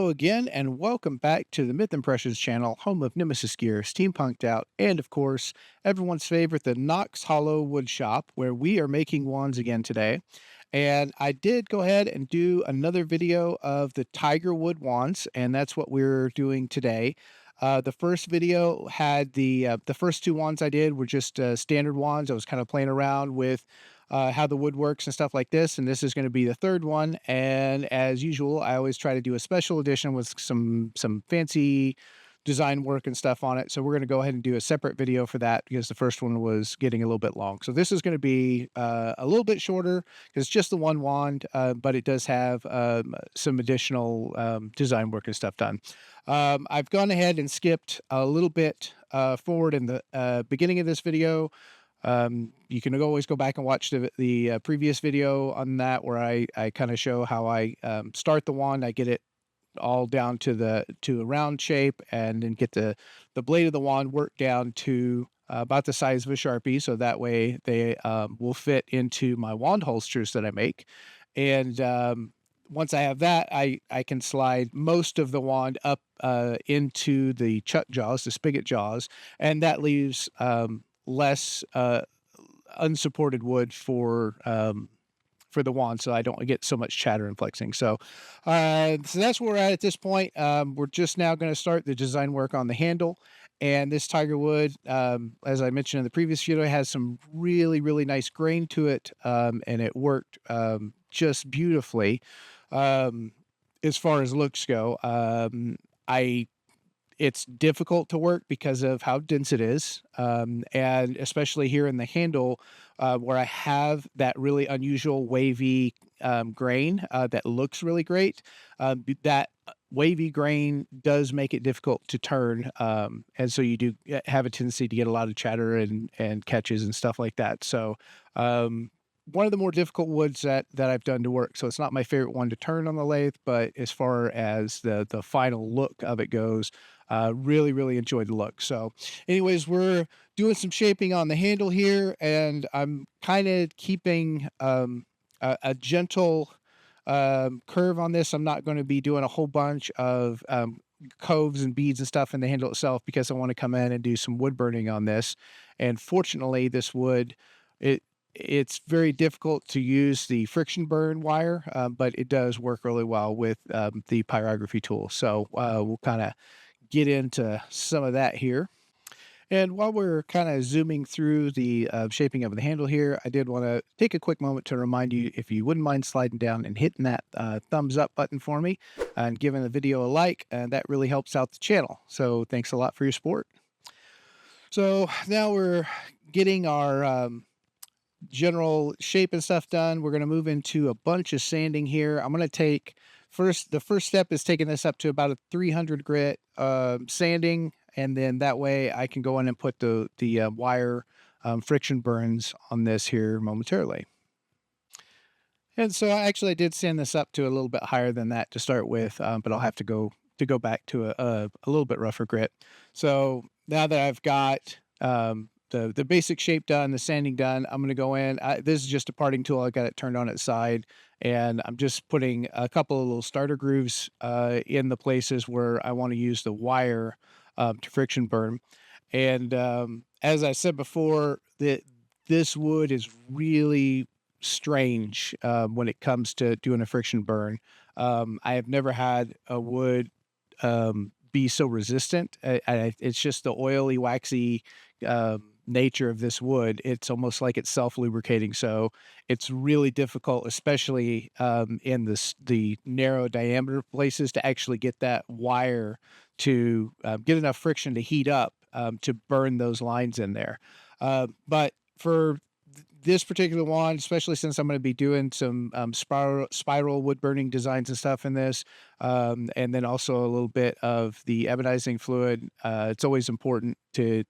Hello again, and welcome back to the Myth Impressions channel, home of Nemesis Gear, Steampunked Out, and of course, everyone's favorite, the Knox Hollow Wood Shop, where we are making wands again today. And I did go ahead and do another video of the Tigerwood wands, and that's what we're doing today. The first video had the first two wands I did were just standard wands. I was kind of playing around with how the wood works and stuff like this. And this is going to be the third one. And as usual, I always try to do a special edition with some fancy design work and stuff on it. So we're going to go ahead and do a separate video for that because the first one was getting a little bit long. So this is going to be a little bit shorter because it's just the one wand, but it does have some additional design work and stuff done. I've gone ahead and skipped a little bit forward in the beginning of this video. You can always go back and watch the previous video on that where I kind of show how I start the wand. I get it all down to a round shape and then get the blade of the wand worked down to about the size of a Sharpie. So that way they will fit into my wand holsters that I make. And once I have that, I can slide most of the wand up into the chuck jaws, the spigot jaws, and that leaves less unsupported wood for the wand, so I don't get so much chatter and flexing. So that's where we're at this point. We're just now going to start the design work on the handle. And this Tigerwood, as I mentioned in the previous video, has some really nice grain to it, and it worked just beautifully as far as looks go. I It's difficult to work because of how dense it is, and especially here in the handle, where I have that really unusual wavy grain that looks really great. That wavy grain does make it difficult to turn, and so you do have a tendency to get a lot of chatter and catches and stuff like that. So. One of the more difficult woods that I've done to work. So it's not my favorite one to turn on the lathe, but as far as the final look of it goes, really enjoyed the look. So anyways, we're doing some shaping on the handle here, and I'm kind of keeping a gentle curve on this. I'm not going to be doing a whole bunch of coves and beads and stuff in the handle itself because I want to come in and do some wood burning on this. And fortunately, this wood, it's very difficult to use the friction burn wire, but it does work really well with the pyrography tool. So we'll kind of get into some of that here. And while we're kind of zooming through the shaping of the handle here, I did want to take a quick moment to remind you, if you wouldn't mind sliding down and hitting that thumbs up button for me and giving the video a like, and that really helps out the channel. So thanks a lot for your support. So now we're getting our general shape and stuff done. We're going to move into a bunch of sanding here. I'm going to take the first step is taking this up to about a 300 grit sanding, and then that way I can go in and put the wire friction burns on this here momentarily. And so I did sand this up to a little bit higher than that to start with, but I'll have to go back to a little bit rougher grit. So now that I've got the basic shape done, the sanding done, I'm going to go in. This is just a parting tool. I got it turned on its side, and I'm just putting a couple of little starter grooves in the places where I want to use the wire to friction burn. And as I said before, this wood is really strange when it comes to doing a friction burn. I have never had a wood be so resistant. It's just the oily, waxy nature of this wood. It's almost like it's self-lubricating. So it's really difficult, especially in the narrow diameter places, to actually get that wire to get enough friction to heat up to burn those lines in there. But for this particular one, especially since I'm going to be doing some spiral wood burning designs and stuff in this, and then also a little bit of the ebonizing fluid, it's always important to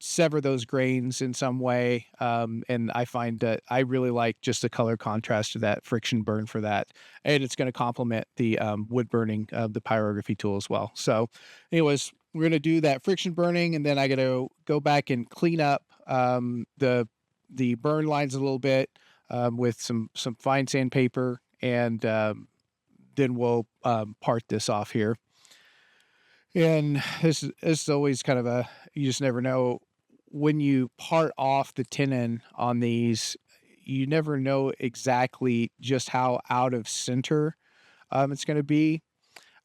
sever those grains in some way. And I find that I really like just the color contrast to that friction burn for that. And it's going to complement the wood burning of the pyrography tool as well. So anyways, we're going to do that friction burning, and then I got to go back and clean up the burn lines a little bit with some fine sandpaper, and then we'll part this off here. And this is always kind of a, you just never know when you part off the tenon on these. You never know exactly just how out of center it's going to be.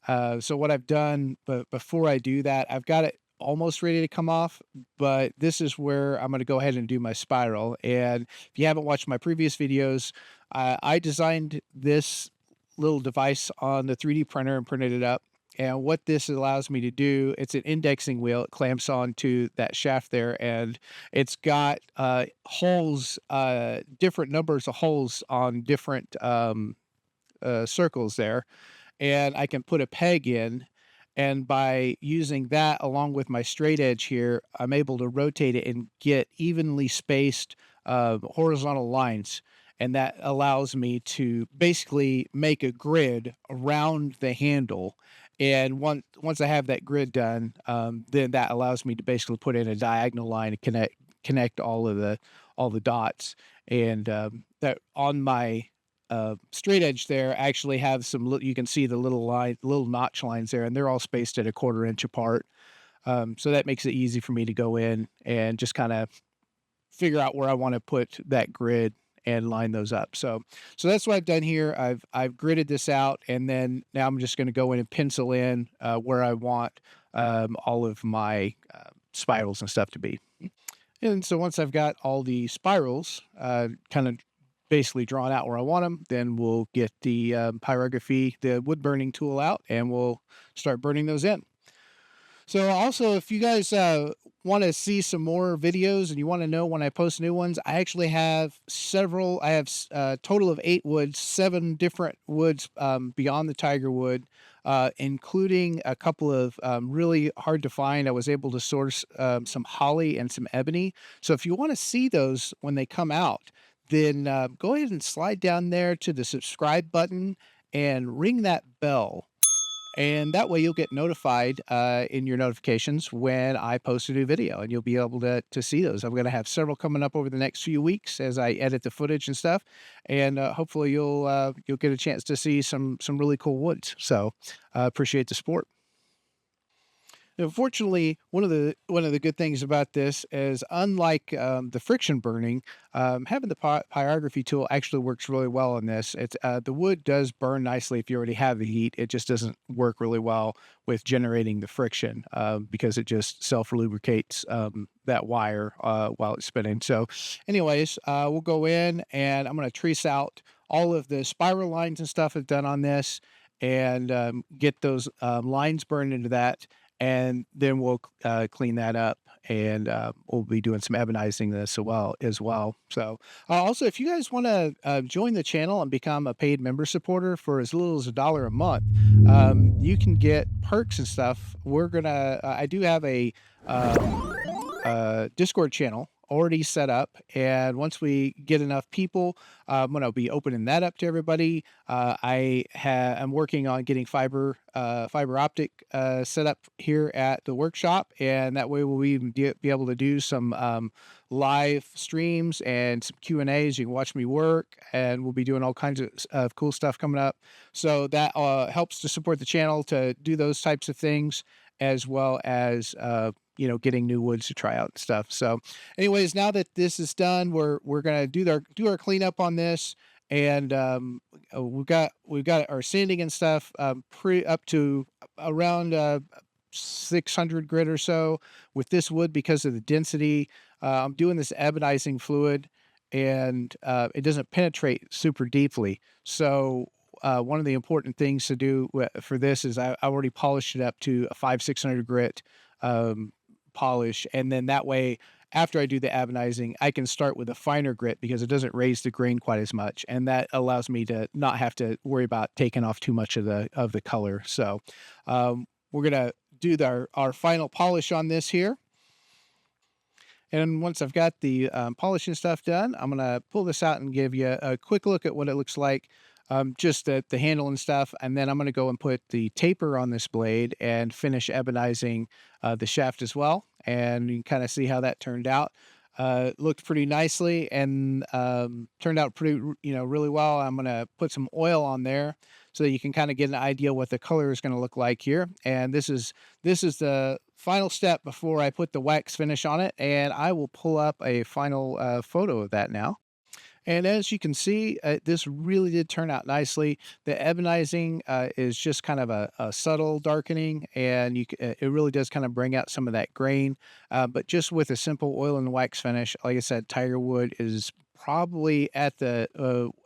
So what I've done, but before I do that, I've got it almost ready to come off, but this is where I'm going to go ahead and do my spiral. And if you haven't watched my previous videos, I designed this little device on the 3D printer and printed it up. And what this allows me to do, it's an indexing wheel. It clamps onto that shaft there, and it's got holes, different numbers of holes on different circles there, and I can put a peg in. And by using that along with my straight edge here, I'm able to rotate it and get evenly spaced horizontal lines. And that allows me to basically make a grid around the handle. And once I have that grid done, then that allows me to basically put in a diagonal line and connect all the dots. And that on my straight edge there actually have you can see the little notch lines there, and they're all spaced at a 1/4 inch apart. So that makes it easy for me to go in and just kind of figure out where I want to put that grid and line those up. So that's what I've done here. I've gridded this out, and then now I'm just going to go in and pencil in where I want all of my spirals and stuff to be. And so once I've got all the spirals kind of basically drawn out where I want them, then we'll get the pyrography, the wood burning tool out, and we'll start burning those in. So also, if you guys want to see some more videos and you want to know when I post new ones, I actually have several. I have a total of 8 woods, 7 different woods beyond the Tigerwood, including a couple of really hard to find. I was able to source some holly and some ebony. So if you want to see those when they come out, then go ahead and slide down there to the subscribe button and ring that bell. And that way you'll get notified in your notifications when I post a new video, and you'll be able to see those. I'm going to have several coming up over the next few weeks as I edit the footage and stuff, and hopefully you'll get a chance to see some really cool woods. So appreciate the support. Unfortunately, one of the good things about this is, unlike the friction burning, having the pyrography tool actually works really well on this. It's the wood does burn nicely if you already have the heat. It just doesn't work really well with generating the friction because it just self lubricates that wire while it's spinning. So, anyways, we'll go in and I'm going to trace out all of the spiral lines and stuff I've done on this, and get those lines burned into that, and then we'll clean that up, and we'll be doing some ebonizing this as well. So also, if you guys want to join the channel and become a paid member supporter for as little as $1 a month, you can get perks and stuff. I do have a Discord channel already set up, and once we get enough people, I'm going to be opening that up to everybody. I'm working on getting fiber optic set up here at the workshop, and that way we'll even be able to do some live streams and some Q&As. You can watch me work, and we'll be doing all kinds of cool stuff coming up. So that helps to support the channel to do those types of things, as well as getting new woods to try out and stuff. So anyways, now that this is done, we're gonna do our cleanup on this, and we've got our sanding and stuff pretty up to around 600 grit or so with this wood because of the density. I'm doing this ebonizing fluid, and it doesn't penetrate super deeply. So one of the important things to do for this is I already polished it up to a 500-600 grit polish, and then that way, after I do the ebonizing, I can start with a finer grit because it doesn't raise the grain quite as much, and that allows me to not have to worry about taking off too much of the color. So we're gonna do our final polish on this here. And once I've got the polishing stuff done, I'm going to pull this out and give you a quick look at what it looks like, just the handle and stuff. And then I'm going to go and put the taper on this blade and finish ebonizing the shaft as well. And you can kind of see how that turned out. It looked pretty nicely, and turned out pretty, really well. I'm going to put some oil on there so that you can kind of get an idea what the color is going to look like here. And this is the final step before I put the wax finish on it, and I will pull up a final photo of that now. And as you can see, this really did turn out nicely. The ebonizing is just kind of a subtle darkening, and it really does kind of bring out some of that grain. But just with a simple oil and wax finish, like I said, Tigerwood is probably at the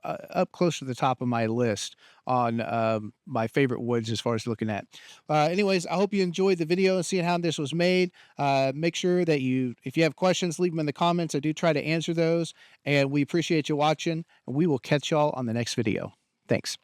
up close to the top of my list on my favorite woods as far as looking at. Anyways, I hope you enjoyed the video and seeing how this was made. Make sure that if you have questions, leave them in the comments. I do try to answer those, and we appreciate you watching, and we will catch y'all on the next video. Thanks.